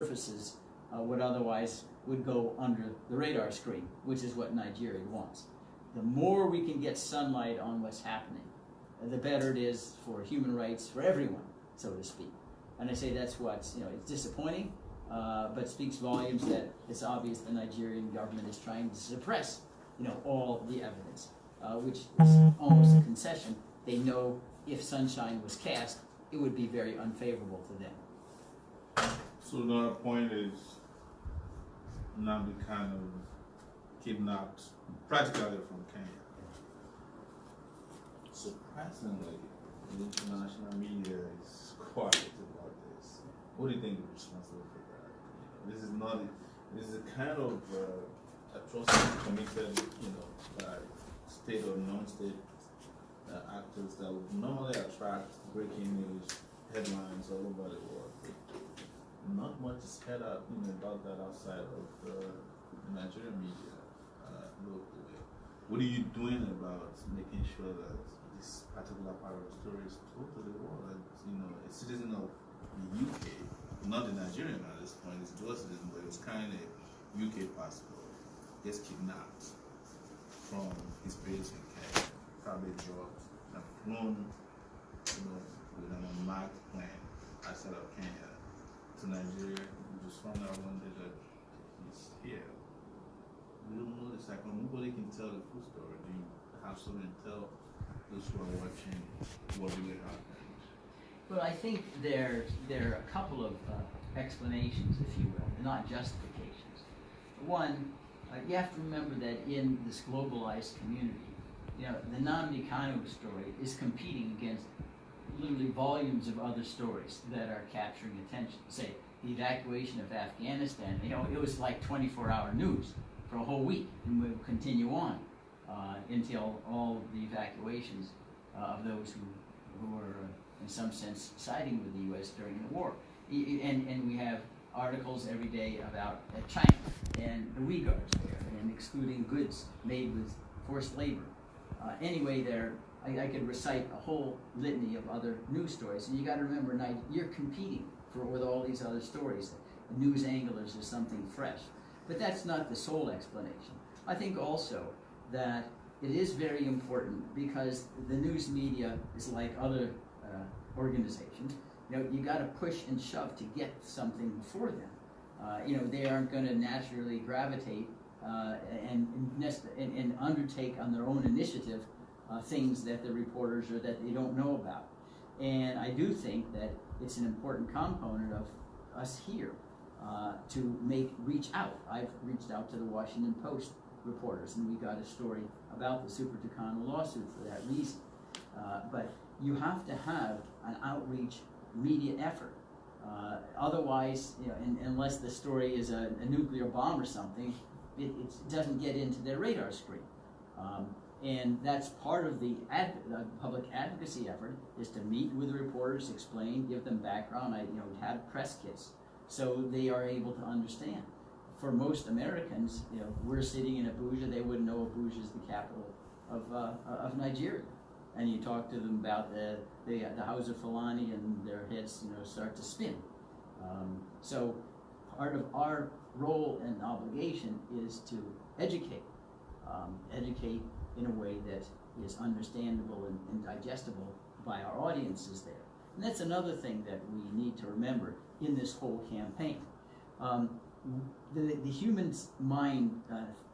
surfaces would otherwise go under the radar screen, which is what Nigeria wants. The more we can get sunlight on what's happening, the better it is for human rights for everyone, so to speak. And I say that's what's, it's disappointing, but speaks volumes that it's obvious the Nigerian government is trying to suppress, all the evidence, which is almost a concession. They know if sunshine was cast, it would be very unfavorable to them. So another point is Nnamdi kind of kidnapped practically from Kenya. Surprisingly, the international media is quiet about this. What do you think is responsible for that? This is a kind of atrocity committed, by state or non-state actors that would normally attract breaking news headlines all over the world. Not much is said about that outside of the Nigerian media locally. What are you doing about making sure that this particular part of the story is told to the world? That, a citizen of the UK, not the Nigerian at this point, it's dual citizen, but it's kind of UK passport, gets kidnapped from his base in Kenya, probably dropped and flown, with an unmarked plane outside of Kenya to Nigeria. We just found out one day that he's here. We don't know this cycle. Nobody can tell the full story. Do you have something to tell those who are watching what really happened? Well, I think there are a couple of explanations, if you will, not justifications. One, you have to remember that in this globalized community, the Nnamdi Kanu story is competing against literally volumes of other stories that are capturing attention. Say, the evacuation of Afghanistan, it was like 24-hour news for a whole week, and will continue on until all the evacuations of those who were, in some sense, siding with the U.S. during the war. And we have articles every day about China and the Uyghurs there, and excluding goods made with forced labor. Anyway, I could recite a whole litany of other news stories, and you got to remember, you're competing with all these other stories. The news angle is just something fresh, but that's not the sole explanation. I think also that it is very important because the news media is like other organizations. You got to push and shove to get something before them. They aren't going to naturally gravitate and undertake on their own initiative things that the reporters or that they don't know about. And I do think that it's an important component of us here to reach out. I've reached out to the Washington Post reporters, and we got a story about the Super Tucano lawsuit for that reason. But you have to have an outreach media effort. Otherwise, unless the story is a nuclear bomb or something, it doesn't get into their radar screen. And that's part of the public advocacy effort, is to meet with reporters, explain, give them background. Have press kits so they are able to understand. For most Americans, we're sitting in Abuja. They wouldn't know Abuja is the capital of Nigeria. And you talk to them about the Hausa Fulani, and their heads start to spin. So part of our role and obligation is to educate in a way that is understandable and digestible by our audiences there. And that's another thing that we need to remember in this whole campaign. The human mind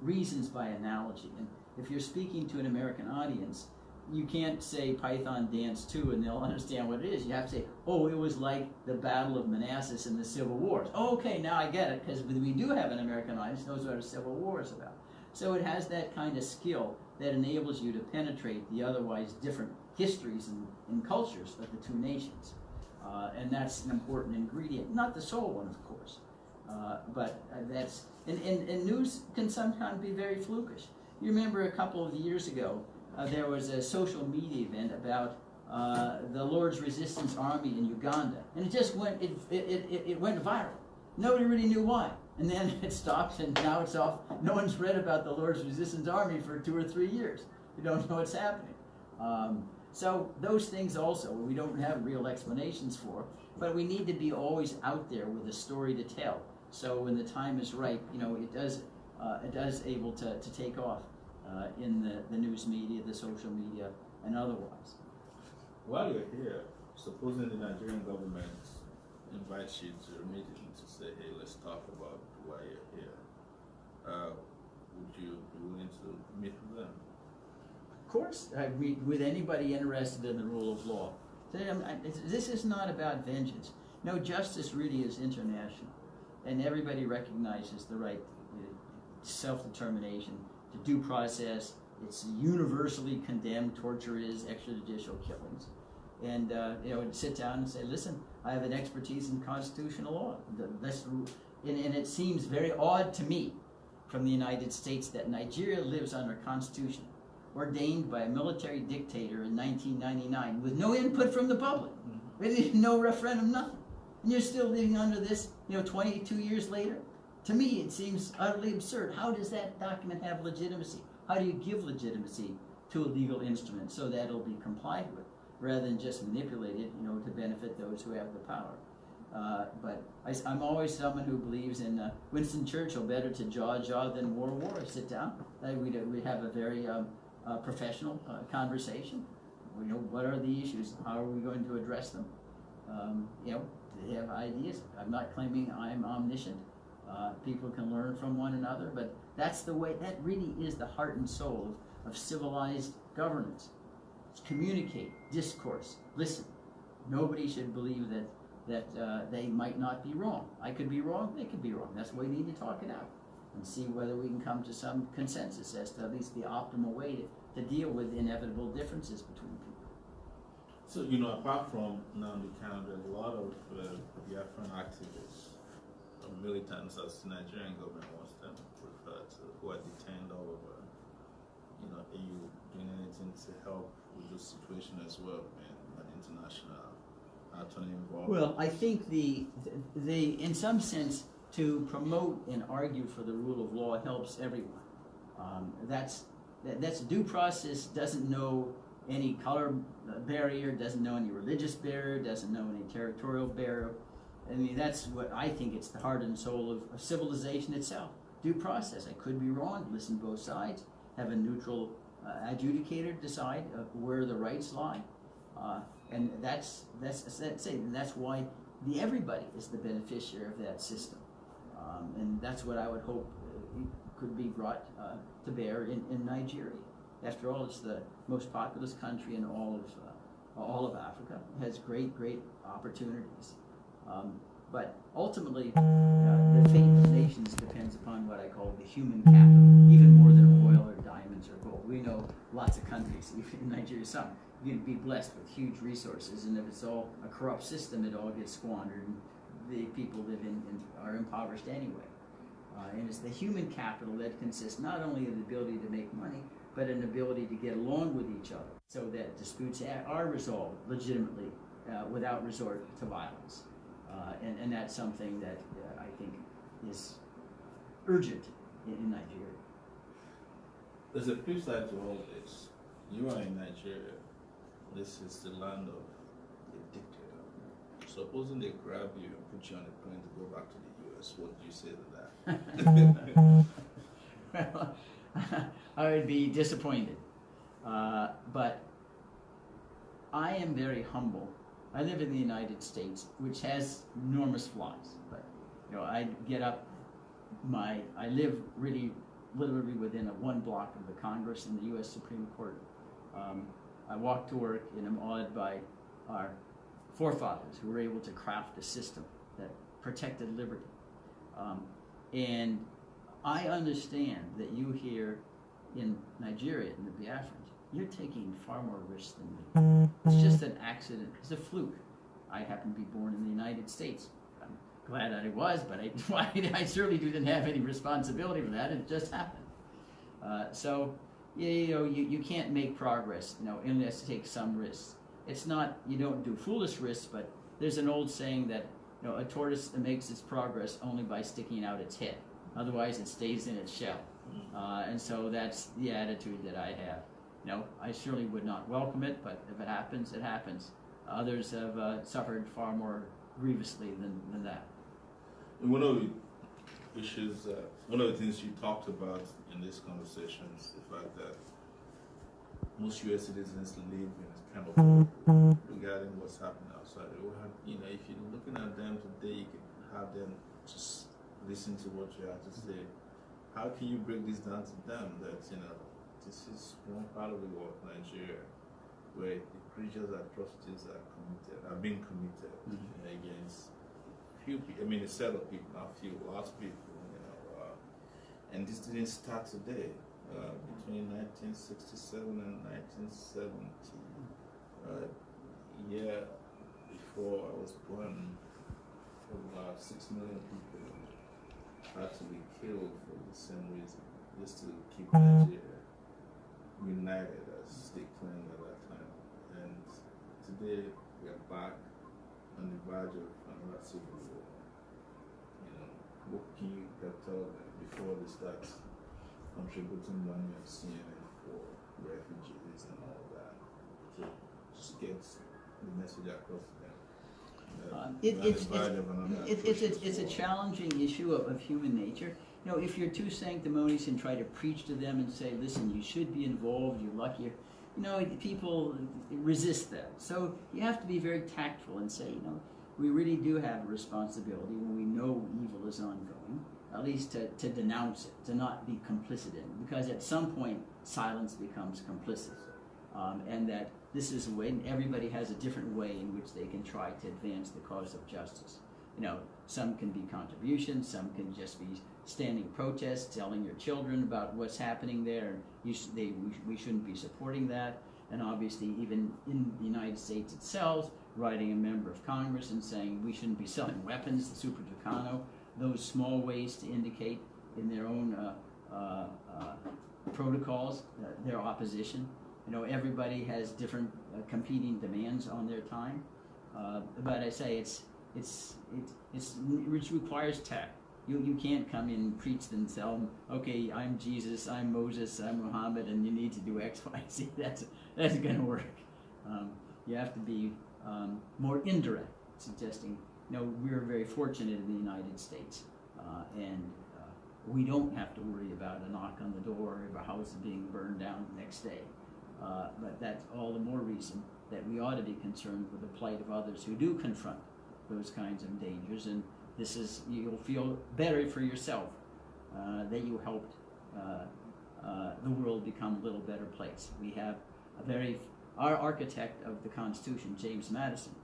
reasons by analogy, and if you're speaking to an American audience, you can't say Python Dance 2 and they'll understand what it is. You have to say, oh, it was like the Battle of Manassas and the Civil Wars. Oh, okay, now I get it, because we do have an American audience who knows what a Civil War is about. So it has that kind of skill that enables you to penetrate the otherwise different histories and cultures of the two nations. And that's an important ingredient. Not the sole one, of course. But that's, and news can sometimes be very flukish. You remember a couple of years ago, there was a social media event about the Lord's Resistance Army in Uganda, and it just went viral. Nobody really knew why, and then it stopped, and now it's off. No one's read about the Lord's Resistance Army for 2 or 3 years. You don't know what's happening. So those things also we don't have real explanations for, But we need to be always out there with a story to tell. So when the time is right, it does able to take off in the news media, the social media, and otherwise. While you're here, supposing the Nigerian government invites you to a meeting to say, hey, let's talk about why you're here, would you be willing to meet with them? Of course, I meet with anybody interested in the rule of law. This is not about vengeance. No, justice really is international, and everybody recognizes the right to self-determination, to due process. It's universally condemned. Torture is extrajudicial killings, and sit down and say, listen, I have an expertise in constitutional law. And it seems very odd to me from the United States that Nigeria lives under a constitution ordained by a military dictator in 1999 with no input from the public, with no referendum, nothing. And you're still living under this, 22 years later? To me, it seems utterly absurd. How does that document have legitimacy? How do you give legitimacy to a legal instrument so that it'll be complied with, rather than just manipulate it, to benefit those who have the power? But I'm always someone who believes in Winston Churchill, better to jaw than war. Sit down. We have a very professional conversation. What are the issues? How are we going to address them? They have ideas. I'm not claiming I'm omniscient. People can learn from one another, but that's the way. That really is the heart and soul of civilized governance. It's communicate, discourse, listen. Nobody should believe that they might not be wrong. I could be wrong. They could be wrong. That's why we need to talk it out and see whether we can come to some consensus as to at least the optimal way to deal with inevitable differences between people. So, apart from Nnamdi Kanu, there's a lot of Biafran activists, militants, as the Nigerian government wants them referred to, who are detained all over. Are you doing anything to help with this situation as well, an international attorney involved? Well, I think the in some sense, to promote and argue for the rule of law helps everyone. That's due process doesn't know any color barrier, doesn't know any religious barrier, doesn't know any territorial barrier. I mean, that's what I think. It's the heart and soul of civilization itself. Due process. I could be wrong. Listen to both sides. Have a neutral adjudicator decide where the rights lie, and that's it. And that's why everybody is the beneficiary of that system. And that's what I would hope could be brought to bear in Nigeria. After all, it's the most populous country in all of Africa. It has great opportunities. But ultimately, the fate of nations depends upon what I call the human capital, even more than oil or diamonds or gold. We know lots of countries, even in Nigeria, some, you're going to be blessed with huge resources, and if it's all a corrupt system, it all gets squandered, and the people are impoverished anyway. And it's the human capital that consists not only of the ability to make money, but an ability to get along with each other so that disputes are resolved legitimately without resort to violence. And that's something that I think is urgent in Nigeria. There's a flip side to all this. You are in Nigeria. This is the land of a dictator. Supposing they grab you and put you on a plane to go back to the U.S., what do you say to that? Well, I would be disappointed. But I am very humble. I live in the United States, which has enormous flaws. But I get up. I live really, literally within one block of the Congress and the U.S. Supreme Court. I walk to work and am awed by our forefathers who were able to craft a system that protected liberty. And I understand that you here in Nigeria, in the Biafrans, you're taking far more risks than me. It's just an accident. It's a fluke. I happen to be born in the United States. I'm glad I was, but I certainly didn't have any responsibility for that. It just happened. So you can't make progress, unless you take some risks. It's not, you don't do foolish risks, but there's an old saying that a tortoise makes its progress only by sticking out its head. Otherwise, it stays in its shell. And so that's the attitude that I have. I surely would not welcome it, but if it happens, it happens. Others have suffered far more grievously than that. And one of the issues, one of the things you talked about in this conversation is the fact that most U.S. citizens live in a kind of bubble regarding what's happening outside. You know, if you're looking at them today, you can have them just listen to what you have to say. How can you break this down to them that, you know, this is one part of the world, Nigeria, where the creatures atrocities are being committed against few people, I mean a set of people, not few, lots of people, you know, and this didn't start today. Between 1967 and 1970, year before I was born, about 6 million people had to be killed for the same reason, just to keep Nigeria united, as they claimed at that time. And today we are back on the verge of another civil war. You know, what can you tell them before they start contributing money of CNN for refugees and all that, to just get the message across to them? It's a challenging issue of human nature. You know, if you're too sanctimonious and try to preach to them and say, listen, you should be involved, you're lucky, you know, people resist that. So you have to be very tactful and say, you know, we really do have a responsibility when we know evil is ongoing, at least to denounce it, to not be complicit in it, because at some point silence becomes complicit, and that this is a way, and everybody has a different way in which they can try to advance the cause of justice. You know, some can be contributions, some can just be standing protests, telling your children about what's happening there, and we shouldn't be supporting that, and obviously even in the United States itself, writing a member of Congress and saying we shouldn't be selling weapons, the Super Tucano, those small ways to indicate in their own protocols their opposition. You know, everybody has different competing demands on their time, but I say it requires tact. You can't come in and preach and tell them, okay, I'm Jesus, I'm Moses, I'm Muhammad, and you need to do X, Y, Z. That's going to work. You have to be more indirect, suggesting, you know, we're very fortunate in the United States, and we don't have to worry about a knock on the door or a house being burned down the next day. But that's all the more reason that we ought to be concerned with the plight of others who do confront those kinds of dangers. And this is, you'll feel better for yourself that you helped the world become a little better place. We have our architect of the Constitution, James Madison,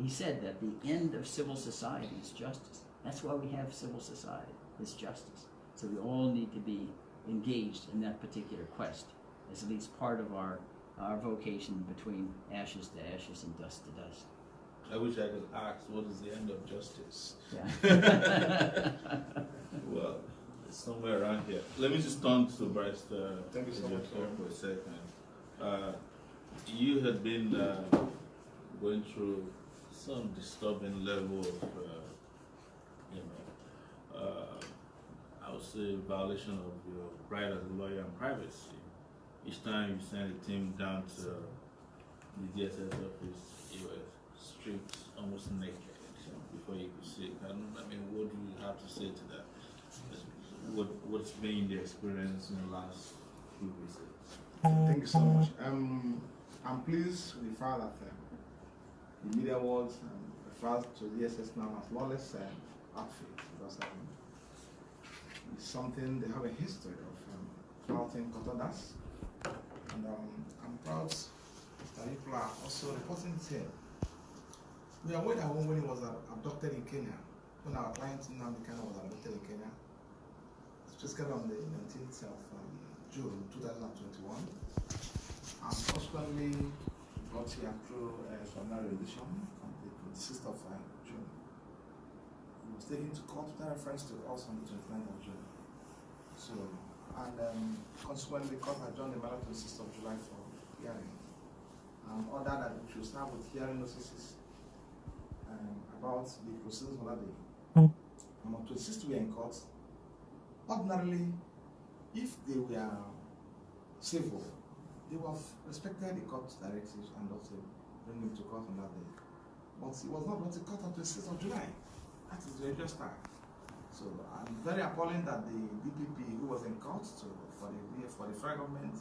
he said that the end of civil society is justice. That's why we have civil society, is justice. So we all need to be engaged in that particular quest, as at least part of our vocation between ashes to ashes and dust to dust. I wish I could ask, what is the end of justice? Yeah. Well, it's somewhere around here. Let me just turn to Barrister Ejiofor for a second. You had been going through some disturbing level of, I would say, violation of your right as a lawyer and privacy. Each time you send a team down to the DSS office, you were stripped almost naked before you could see it. I mean, what do you have to say to that? What's been the experience in the last few visits? Thank you so much. I'm pleased with the fact that the media world refers to DSS now as lawless outfit, because it's something they have a history of flouting court orders, and I'm proud that people are also reporting it here. We are aware that when he was abducted in Kenya, when our client MNK was abducted in Kenya, specifically on the 19th of June 2021, and subsequently brought here through extraordinary edition on the 26th of June. He was taken to court with reference to us on the 29th of June. So, and consequently, the court adjourned the matter to the 6th of July for hearing. Ordered that it should start with hearing notices about the proceedings of that day. And on 26th, we were in court. Ordinarily, if they were civil, they would have respected the court's directives and also bring him to court on that day. but he was not brought to court until 6th of July. That is the dangerous time. So, and very appalling that the DPP, who was in court for the federal government,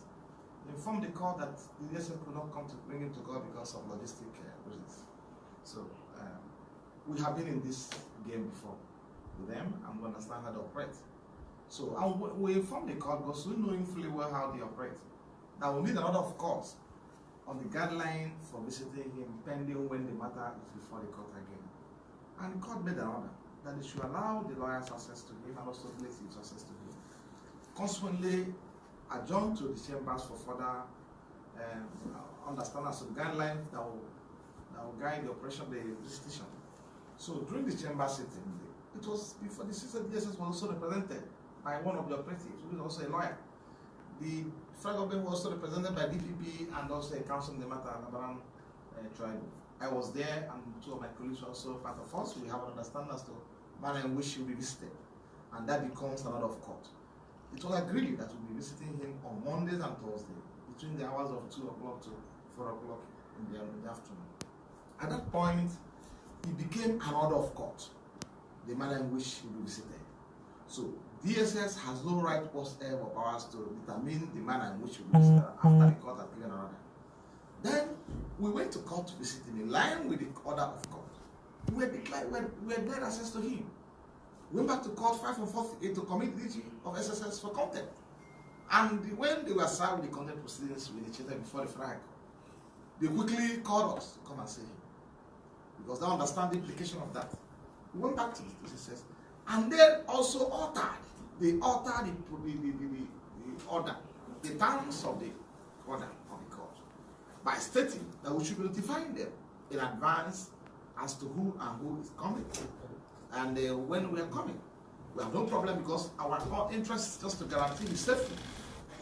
informed the court that the DSS could not come to bring him to court because of logistic reasons. So, we have been in this game before with them, and we understand how they operate. So, and we informed the court because we know fully well how they operate. Now, we need a lot of courts on the guideline for visiting him pending when the matter is before the court again. And the court made an order that they should allow the lawyers access to him and also relatives access to him. Consequently, adjourned to the chambers for further understanding of guidelines that will guide the operation of the visitation. So during the chamber sitting, it was before the sister DSS was also represented by one of the operatives, who is also a lawyer. The federal government was also represented by DPP and also a counsel in the matter, Labaran tribe. I was there, and two of my colleagues were also part of us. We have an understanding as to the manner in which he will be visited, and that becomes a lot of court. It was agreed that we'll be visiting him on Mondays and Thursdays between the hours of 2 o'clock to 4 o'clock in the afternoon. At that point, it became an order of court, the manner in which he will be visited. So DSS has no right whatsoever powers to determine the manner in which he will be visited after the court has given an order. Then we went to court to visit him in line with the order of court. We had denied access to him. We went back to court 5 and 4 to commit the DG of SSS for contempt. And when they were served with the contempt proceedings with the chair before the flag, they quickly called us to come and see him, because they understand the implication of that. We went back to the SSS, and they also altered the order, the terms of the order of the court, by stating that we should be notifying them in advance as to who and who is coming, and when we are coming. We have no problem, because our interest is just to guarantee his safety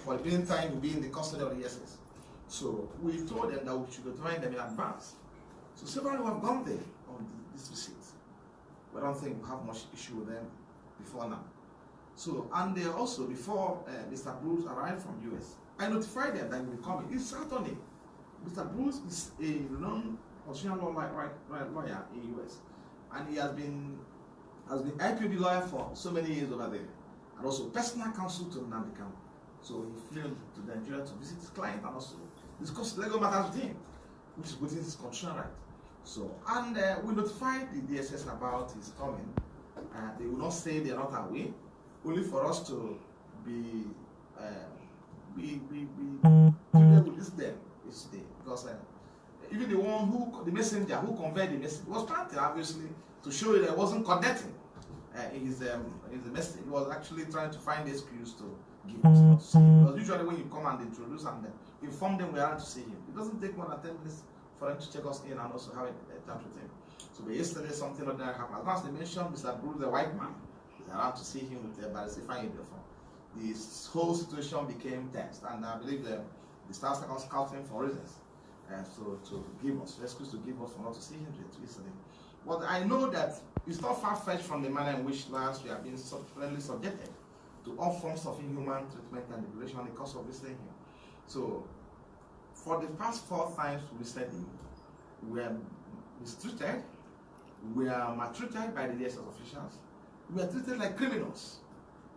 for the meantime to be in the custody of the ESS. So we told them that we should notify them in advance. So several have gone there on this visit. We don't think we have much issue with them before now. So, and they also, before Mr. Bruce arrived from US, I notified them that he will be coming. It's Saturday. Mr. Bruce is a non-constitutional lawyer in US, and he has been IPOB lawyer for so many years over there, and also personal counsel to Nnamdi Kanu. So he flew to Nigeria to visit his client and also discuss legal matters with him, which is within his constitutional right. So, and we notified the DSS about his coming. They will not say they are not away, only for us to be with this them yesterday, because even the messenger who conveyed the message was planted, obviously, to show that it wasn't connecting his message. He was actually trying to find the excuse to give us not to see him. Because usually when you come and introduce and inform them we are to see him, it doesn't take more than 10 minutes for them to check us in and also have a chat with him. So but yesterday something like that happened. As long as they mentioned Mr. Bruce, the white man, they allowed to see him with the Fein. This whole situation became tense, and I believe the staff are scouting for reasons. So to give us, excuse to give us for not to see him yesterday. But I know that it's not far-fetched from the manner in which lawyers we have been subjected to all forms of inhuman treatment and degradation in the course of visiting him. So, for the past 4 times we visited him, we are mistreated, we are maltreated by the DSS officials, we are treated like criminals.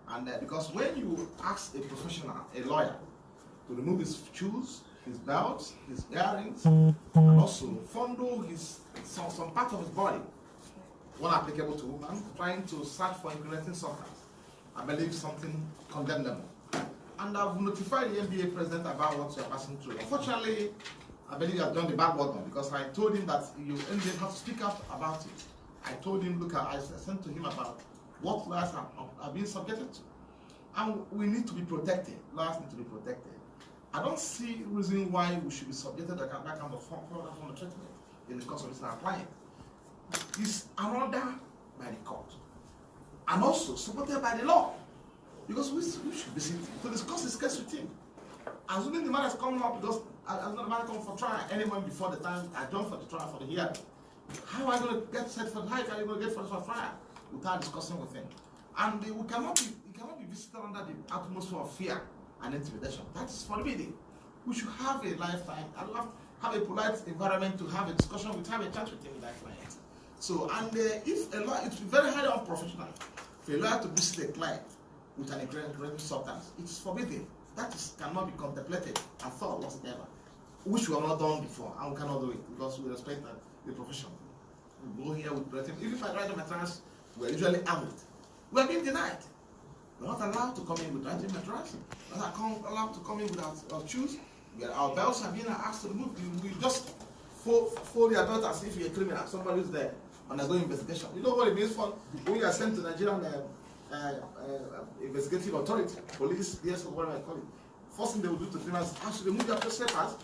And because when you ask a professional, a lawyer, to remove his shoes, his belt, his earrings, and also fondle some part of his body, one applicable to women, trying to search for incriminating substance, I believe something condemnable. And I've notified the NBA president about what you are passing through. Unfortunately, I believe you have done the bad work on, because I told him that you NBA have to speak up about it. I told him, look, I sent to him about what lawyers are being subjected to. And we need to be protected. Lawyers need to be protected. I don't see reason why we should be subjected to that kind of form of treatment in the course of this client. It's an order by the court, and also supported by the law, because we should be sitting to discuss this case with him. Assuming the matter has come up, because as the matter come for trial anyone before the time adjourned for the trial for the hearing, how am I going to get set for how are you going to get for trial without discussing with him? And we cannot be visited under the atmosphere of fear and intimidation. That is forbidden. We should have a lifetime, have a polite environment to have a discussion with, have a chat with him, with that client. So, and if a lawyer, it's very highly unprofessional for a lawyer to visit a client with an aggressive substance. It is forbidden. That is, cannot be contemplated at all whatsoever, which we have not done before, and we cannot do it because we respect the profession. We go here with breathing. Even if I write a mattress, we are usually armed. We are being denied. We are not allowed to come in with writing mattress. We are not allowed to come in with our shoes. Our belts are being asked to remove. We just fold your belt as if you're a criminal. Somebody is there undergoing investigation. You know what it means for when you are sent to Nigerian investigative authority, police, yes, or whatever I call it. First thing they will do to criminals is actually remove your slippers,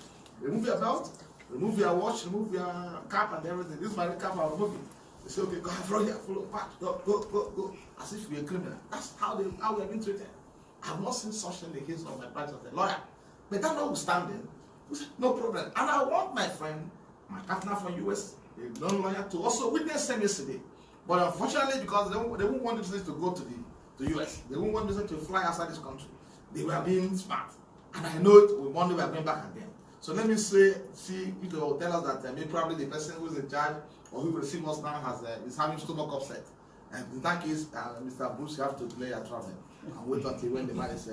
remove your belt, remove your watch, remove your cap and everything. This is my cap, I'll remove it. They say, okay, go follow here, follow, back, go, as if you're a criminal. That's how we have been treated. I have not seen such in the case of my practice as a lawyer. But that notwithstanding, no problem. And I want my friend, my partner from US, a non-lawyer, to also witness them yesterday. But unfortunately, because they won't want this to go to the US, they won't want this to fly outside this country. They were being smart. And I know it, one day we are going back again. So let me see if they will tell us that maybe probably the person who is in charge or who will receive us now is having stomach upset. And in that case, Mr. Bruce, you have to delay your travel and wait until when the man is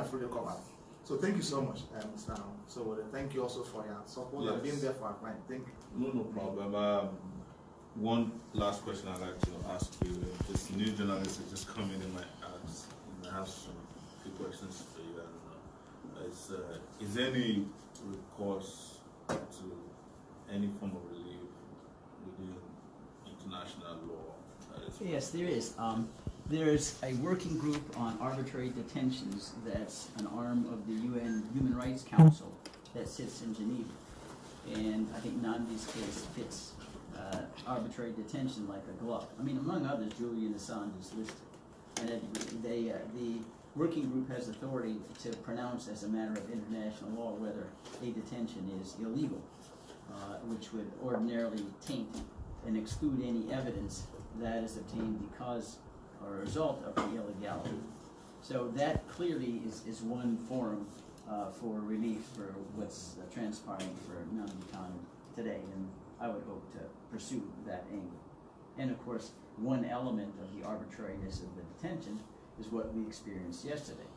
fully recovered. So thank you so much, Mr. So thank you also for your support and being there for our client. Thank you. No problem. One last question I'd like to ask you. This new journalist is just coming in my house. I have some few questions for you. Is there any recourse to any form of relief within international law? Yes, there is. There's a working group on arbitrary detentions that's an arm of the UN Human Rights Council that sits in Geneva. And I think Nandi's case fits arbitrary detention like a glove. I mean, among others, Julian Assange is listed. And the working group has authority to pronounce as a matter of international law whether a detention is illegal, which would ordinarily taint and exclude any evidence that is obtained because or a result of the illegality. So that clearly is one forum for relief for what's transpiring for Nnamdi Kanu today, and I would hope to pursue that angle. And of course, one element of the arbitrariness of the detention is what we experienced yesterday,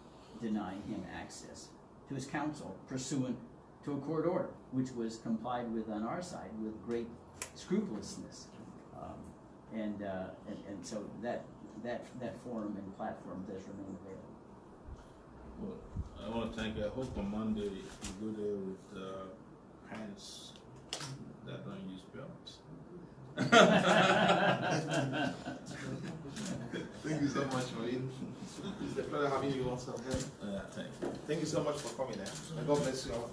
denying him access to his counsel pursuant to a court order, which was complied with on our side with great scrupulousness. And so that forum and platform does remain available. Well, I want to thank you. I hope on Monday you go there with pants that don't use belts. Thank you so much, Marine. It's a pleasure having you also. Thank you. Thank you so much for coming there. And God bless you all.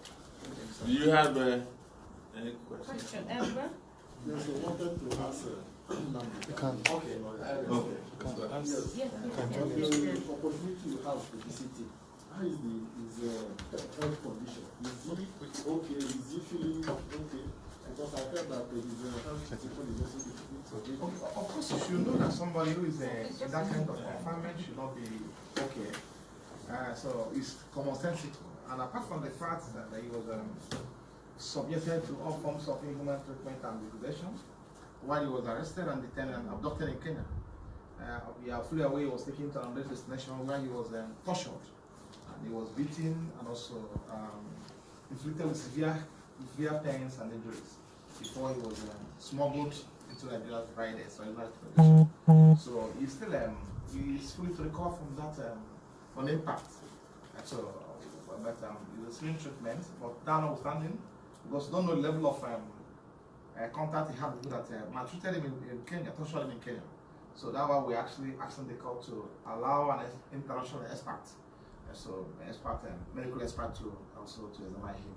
Do you have any questions? Question, Amber? Yes, I wanted to ask. You can. Okay. Yes. The opportunity you have to visit it. How is the health condition? Is it okay? Is he feeling okay? Because I heard that his health situation is also difficult. Of course, you should know that somebody who is in that kind of confinement should not be okay. So it's commonsensical. And apart from the fact that he was subjected to all forms of inhuman treatment and degradation while he was arrested and detained and abducted in Kenya. We are fully aware he was taken to another destination where he was tortured and he was beaten and also inflicted with severe pains and injuries before he was smuggled into Nigeria Friday. So he's still he's fully to recover from that from the impact. So, but he's receiving treatment, but that notwithstanding, because don't know the level of contact he had with people that maltreated him in Kenya, tortured him in Kenya. So that's why we actually asking the court to allow an international expert, so medical expert to also to examine him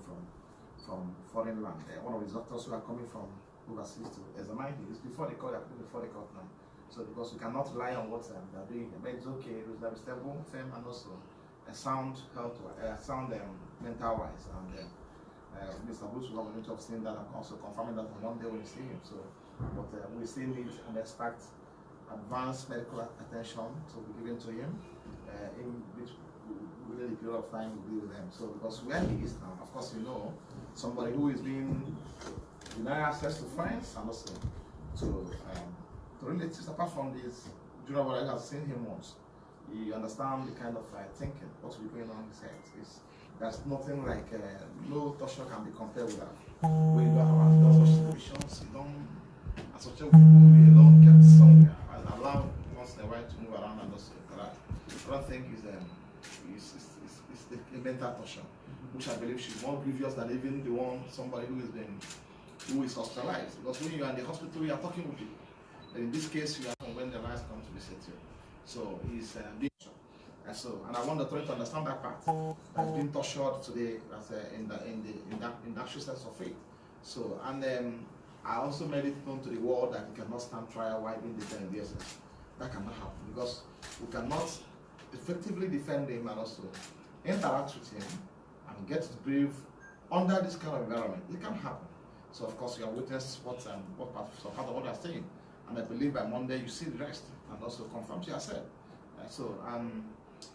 from foreign land. One of his doctors who are coming from overseas to examine him. It's before the court now. So because we cannot rely on what they are doing, but it's okay. It was stable, firm, and also a sound health, mental wise. And Mr. Bruce will have an of seeing that and also confirming that on one day when we see him. So, but we still need and expect advanced medical attention to be given to him, in which within the period of time we'll be with him. So, because where he is now, of course, you know, somebody who is being denied access to friends and also to relatives. Apart from this, junior brother has seen him once. You understand the kind of thinking, what's going on in his head. There's nothing like, no torture can be compared with that. When you are around those situations, you don't associate with people who alone, kept somewhere, and allow once in a while to move around and also interact. I don't think is a mental torture, which I believe is more grievous than even the one somebody who is hospitalized. Because when you are in the hospital, you are talking with people. And in this case, you are when the lies come to visit you. So he's being tortured. And I want the authority to understand that part. That's being tortured today as in the actual sense of faith. So I also made it known to the world that he cannot stand trial while being detained in DSS. That cannot happen because we cannot effectively defend him and also interact with him and get to brief under this kind of environment. It can happen. So of course you have witnessed what part of what they are saying, and I believe by Monday you see the rest and also confirm to yourself.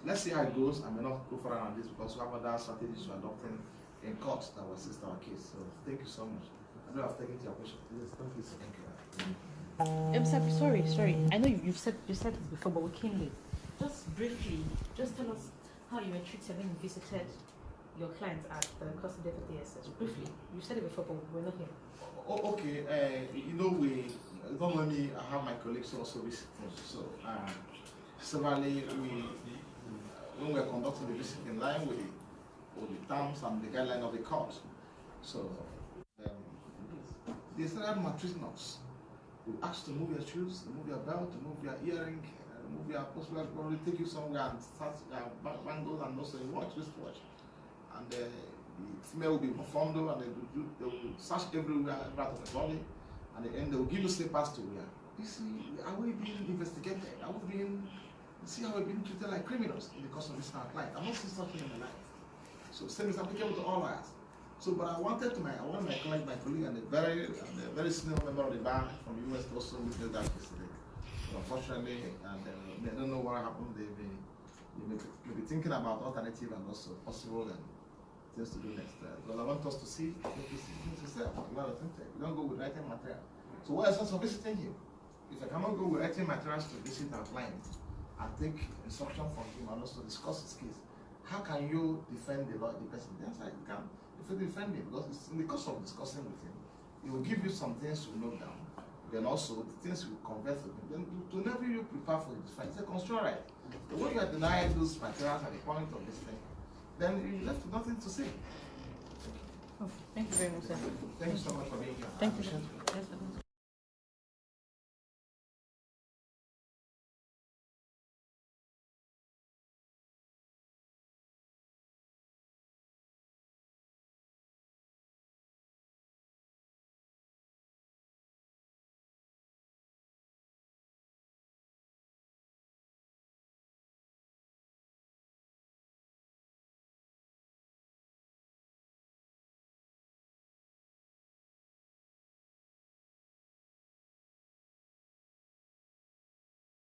Let's see how it goes. I may not go further on this because we have other strategies we're adopting in court that will assist our case. So thank you so much. I know I've taken to your question. Yes, thank you. Thank you. Sorry. I know you said it before, but we came late. Just briefly, just tell us how you were treated when you visited your clients at the custody of the DSS. Briefly, you said it before, but we're not here. Oh, okay. We don't let me. I have my colleagues also visit. So severally, when we're conducting the visit in line with the terms and the guideline of the court, so they started maltreating us. We asked to move your shoes, to move your belt, to move your earring, move your possibly probably take you somewhere and start bangles and also wristwatch. And the female will be fondled and they will search everywhere out of the body, and at the end they will give you slippers to wear. You see, are we being investigated? Are we being, see how we're being treated like criminals in the course of this night? I'm not seeing something in my life. So same is applicable to all lawyers. So, but I wanted my colleague and a very senior member of the bar from the US to also witness that yesterday. But unfortunately, they don't know what happened. They may be thinking about alternative and also possible and things to do next. Because I want us to see things yourself. We don't go with writing material. So what is the sense of visiting him? If I cannot go with writing materials to visit our client and take instruction from him and also discuss his case, how can you defend the person? The answer is you can. If you defend him, because it's in the course of discussing with him, he will give you some things to note down. Then also the things you converse with him. Then to never you prepare for the defense. It's a constitutional right. But when you are denied those materials at the point of this thing, then you're left with nothing to say. Thank you very much, sir. Thank you so much for being here. Thank you.